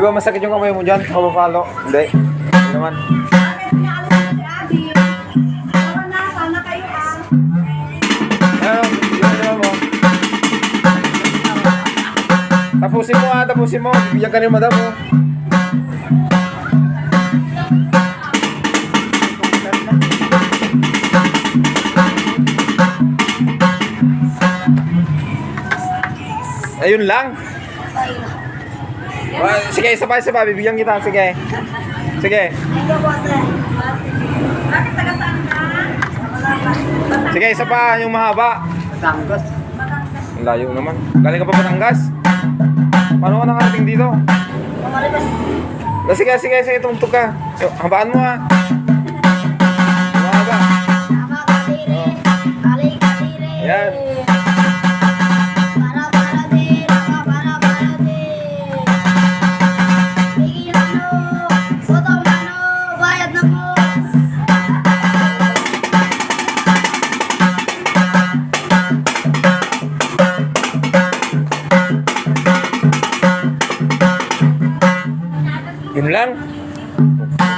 ba masakit yung kamay mo dyan? Kapapalo? Hindi. Hindi naman. Ano? Yung naman mo. Tapusin mo tapusin mo. Bibigyan ka rin madam mo. Ayun lang. Sige, isa pa, bibigyan kita. Sige. Sige. Sige, isa pa, yung mahaba. Batangas. Ang layo naman. Galing ka pa Batangas? Paano ka nakarating dito? Sige, tumutok ka. Habaan mo ha.